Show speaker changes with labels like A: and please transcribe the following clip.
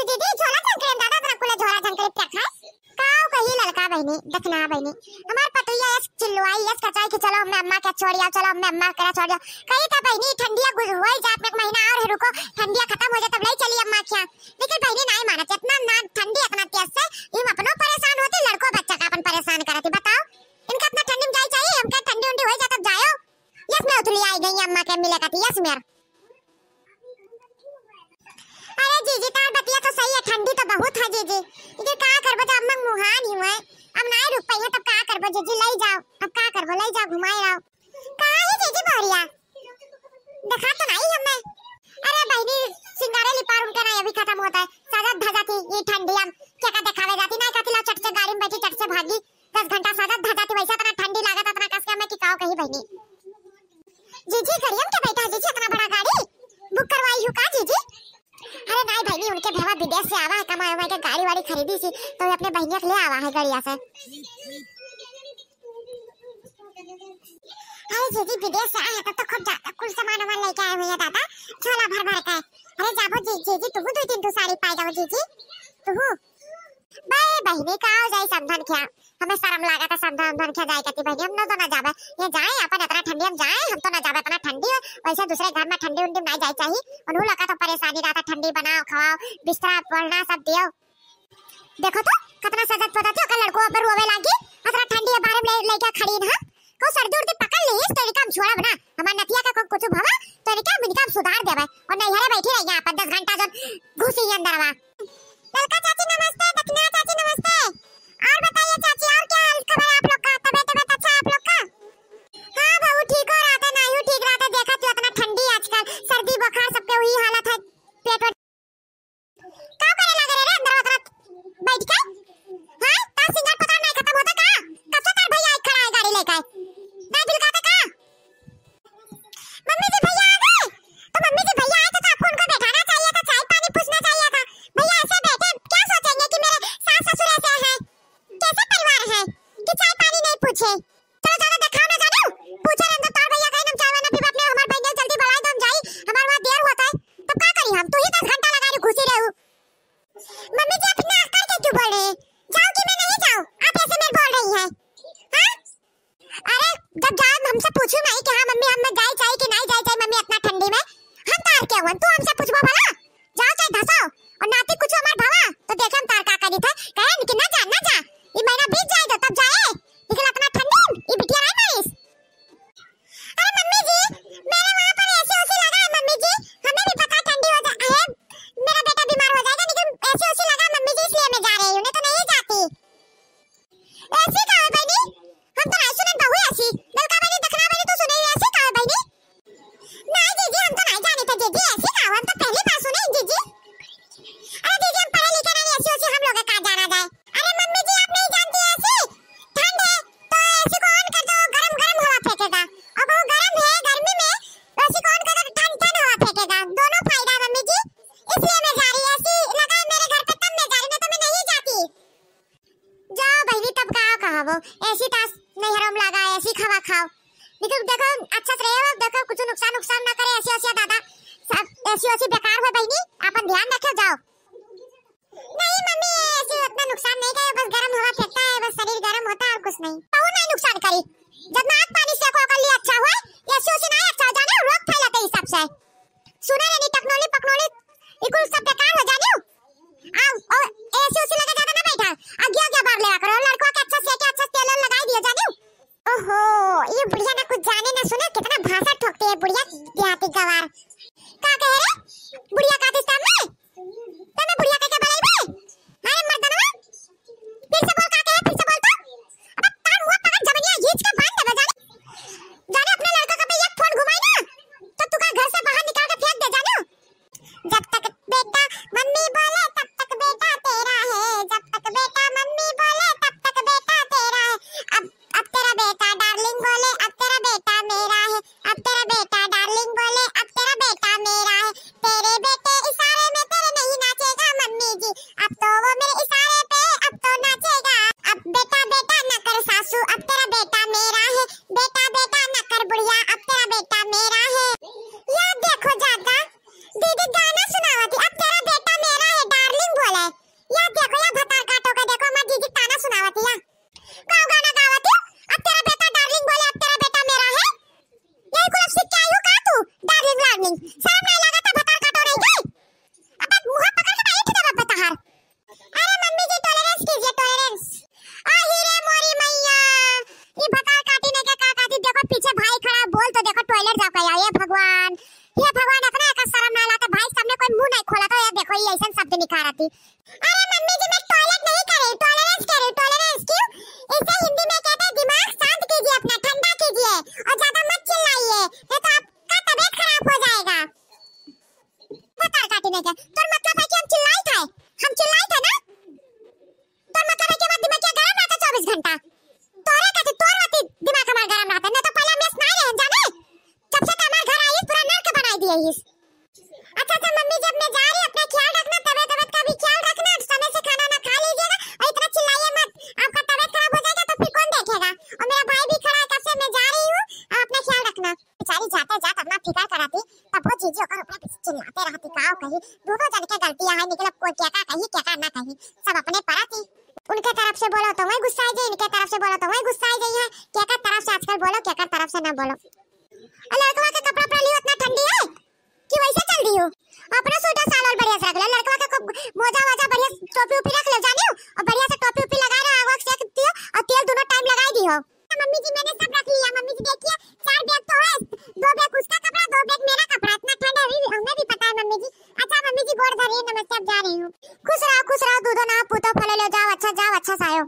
A: दीदी झोला झंकरे दादा तोरा कुले झोला झंकरे क्या खाए काओ कही लड़का बहनी दखना बहनी हमार पतुया यस चिल्लवाई यस कचाई कि चलो मैं अम्मा के छोड़िया चलो मैं अम्मा के छोड़िया कही था बहनी ठंडिया गुजरवाई जात में एक महीना और रुको ठंडिया खत्म हो जाए तब नहीं चली अम्मा क्या लेकिन बहनी नहीं मानत इतना ना ठंडी इतना तेज से हम अपनो परेशान होती लड़को बच्चा का अपन परेशान करती बताओ इनका इतना ठंडी में जाई चाहिए हमके ठंडी उंडी हो जाए तब जाओ यस मैं उतली आई गई अम्मा के मिले कती यस मेर अरे जीजी तार बतिया तो सही है ठंडी तो बहुत है जीजी इधर का करबो जब अम्मा मुहान ही है अब नहीं रुक पाई है तब का करबो जीजी ले जाओ अब का करबो ले जाओ घुमाए रहो कहां है जीजी बोरिया देखा तो नहीं हमने अरे बहनी सिंगारे लिपार उनके ना अभी खत्म होता है साजत धजाती ये ठंडी हम क्या का दिखावे जाती नहीं कतिला चट से गाड़ी में बैठी चट से भागी 10 घंटा साजत धजाती वैसा तना ठंडी लागत तना कस के मैं की काओ कही बहनी जीजी करियम के बैठा जीजी इतना बड़ा गाड़ी बुक करवाई हूं का जीजी अरे नहीं बहनी उनके भेवा विदेश से आवा है कमाए हुए के गाड़ी वाड़ी खरीदी सी तो अपने बहनिया के ले आवा है गाड़िया से अरे जीजी विदेश से आए तो खूब ज्यादा कुल सामान वामान लेके आए हुए हैं दादा झोला भर भर के अरे जाबो जीजी तू 2-3 साड़ी पाई जाओ जीजी तू बाय बहनी का हो जाए समधन क्या हमें शर्म लगा था समधन क्या जाए कहती बहनी हम न तो ना जावे ये जाए अपन इतना ठंडी हम जाए हम तो ना जावे इतना ठंडी वैसे दूसरे घर में ठंडी उंडी नहीं जाए चाहिए और वो लगा तो परेशानी रहता ठंडी बनाओ खाओ बिस्तर पड़ना सब दियो देखो तो कितना सजत पता थी ओकर लड़को पर रोवे लागी इतना ठंडी है बाहर में लेके खड़ी ना को सर्दी उड़ती पकड़ ली इस तरीका हम छोड़ा बना हमार नतिया का कुछ भवा तो इनका मिनका सुधार देवे और नहीं हरे बैठी रही यहां पर 10 घंटा जब घुसी अंदरवा ललका चाची नमस्ते दक्षिणा चाची नमस्ते और बताइए चाची और क्या हाल खबर आप लोग का तबीयत अच्छा आप लोग का हां बाबू ठीक हो रहा था नहीं हूं ठीक रहा था देखा तो इतना ठंडी आजकल सर्दी बुखार सबके वही हालत है पेट का करे लगे रे अंदर उतर बैठ के हां तार सिंगार पता नहीं खत्म होता का कब से तार भैया खड़ा है गाड़ी लेकर नहीं दिल का का मम्मी जी भैया आ गए तो मम्मी जी भैया आए तो आपको उनको बैठाना चाहिए था चाय पानी पूछना चाहिए था भैया ऐसे बैठे क्या सोचेंगे कि मेरे सास ससुर ऐसे हैं कैसे परिवार है कि चाय पानी नहीं पूछे चलो चलो दिखाओ ना जानो पूछे रंग तार भैया कहीं हम चाय वाला पीब अपने हमार भाई ने जल्दी बढ़ाए तो हम जाई हमार वहां देर होता है तब क्या करी हम तू ही 10 घंटा लगा रही घुसी रहू मम्मी जी अपना आकर के क्यों बोल रहे जाओ कि मैं नहीं जाऊं आप ऐसे मेरे बोल रही हैं हां अरे जब जाओ हमसे पूछो नहीं कि हां मम्मी हम जाए चाहे कि नहीं जाए चाहे मम्मी इतना ठंडी में हम तार क्या हुआ तू हमसे पूछबो भला जाओ चाहे धसाओ और नाती कुछ हमार भवा तो देख हम तार का करी था कहे कि ना जा ये महीना बीत जाए तो तब जाए लेकिन इतना ठंडी ये बिटिया नहीं मारिस अरे मम्मी जी मेरे वहां पर ऐसे उसी लगा है मम्मी जी हमें भी पता ठंडी हो जाए मेरा बेटा बीमार हो जाएगा लेकिन ऐसे उसी लगा मम्मी जी इसलिए मैं जा रही हूं नहीं तो नहीं जाती ऐसी का है बहनी हम तो नहीं सुनन बहु ऐसी ललका बहनी दखना बहनी तो सुने ऐसी का है बहनी नहीं जीजी हम तो नहीं जाने थे जीजी ऐसी का हम तो पहली बार सुने जीजी अरे जीजी हम पढ़े लिखे नहीं ऐसी उसी हम लोग का जाना जाए अरे मम्मी जी आप नहीं जानती ऐसी ठंड है तो ऐसी को ऑन कर दो गरम गरम हवा फेंकेगा अब वो गरम है गर्मी में ऐसी को ऑन कर दो ठंड ठंड हवा फेंकेगा दोनों फायदा मम्मी जी इसलिए मैं जा रही ऐसी लगा मेरे घर पे तब मैं जा रही नहीं तो मैं नहीं जाती जाओ बहनी तब कहा वो ऐसी तास नहीं हराम लगा ऐसी खावा खाओ लेकिन देखो अच्छा से रहो देखो कुछ नुकसान ना करे ऐसी दादा सब ऐसी बेकार हो बहनी अपन ध्यान रखो जाओ नहीं मम्मी ऐसी उतना नुकसान नहीं करे बस गर्म हवा फेंकता है बस शरीर गर्म होता है और कुछ नहीं बहुत नहीं नुकसान करी जब नाक पानी से को कर लिया अच्छा हुआ ऐसी नहीं अच्छा हो जाने रोग फैलाते इस सब से सुना नहीं टकनोली पकनोली इकुल सब बेकार हो जाने आओ और ऐसी लगा ज्यादा ना बैठा आगे बार लेवा करो लड़कों के अच्छा से के अच्छा तेल लगा दिया जाने ओहो ये बुढ़िया ना कुछ जाने ना सुने कितना भाषा ठोकती है बुढ़िया देहाती गवार का कह रे बुढ़िया का दिस सामने तने बुढ़िया के बोलाई बे अरे मर्दनवा फिर से बोल का कहे फिर से बोल तो अब तार मुंह पकड़ जबनिया खींच के बांध दे जाने अपने लड़का का पे एक फोन घुमाई ना तो तू का घर से बाहर निकाल के फेंक दे जाने जब तक बेटा मम्मी कराती। अरे मम्मी जी मैं टॉयलेट नहीं कर रही, टॉलरेंस कर रही, टॉलरेंस क्यों? इसे हिंदी में कहते हैं दिमाग शांत कीजिए, अपना ठंडा कीजिए और ज्यादा मत चिल्लाइए, नहीं तो आपका तबीयत खराब हो जाएगा। पता काटी नहीं क्या? तो मतलब है कि हम चिल्लाए थे ना? तो मतलब है कि हमारा दिमाग क्या गरम रहता 24 घंटा? तोरे कहते तोर वाती दिमाग हमारा गरम रहता, नहीं तो पहले हम स्नान रहे जाने। जब से हमारे घर आई पूरा नर्क बनाई दिए इस। अच्छा तो मम्मी जब मैं जा रही अपना ख्याल रखना, तबीयत का भी ख्याल रखना, समय से खाना ना खा लीजिएगा और इतना चिल्लाइए मत, आपका तबीयत खराब हो जाएगा तो फिर कौन देखेगा? और मेरा भाई भी खड़ा है, कब से मैं जा रही हूँ, आप अपना ख्याल रखना। बेचारी जाते जाते अपना फिकर कराती, तब वो जीजी होकर अपने पीछे चिल्लाते रहती, काओ कही दोनों जन के गलतियां है, निकल कोई क्या कही क्या ना कही, सब अपने पराती। उनके तरफ से बोलो तो वही गुस्सा आ जाए, इनके तरफ से बोलो तो वही गुस्सा आ जाए है। क्या का तरफ से आजकल बोलो, क्या का तरफ से ना बोलो। लड़कवा के कपड़ा पर लियो इतना ठंडी है कि वैसे चल रही हो, अपना स्वेटर साल और बढ़िया से रख लो, लड़कवा के मोजा वोजा बढ़िया टोपी उपी रख ले जानी हो और बढ़िया से टोपी उपी लगा रहे आग सेक दियो और तेल दोनों टाइम लगाई दी हो। मम्मी जी मैंने सब रख लिया, मम्मी जी देखिए 4 बैग तो है, 2 बैग उसका कपड़ा 2 बैग मेरा कपड़ा, इतना ठंड है हमें भी पता है मम्मी जी। अच्छा मम्मी जी गोड़ धरिए, नमस्ते, अब जा रही हूँ। खुश रहो दूधो ना पूतो फले ले जाओ, अच्छा सायो।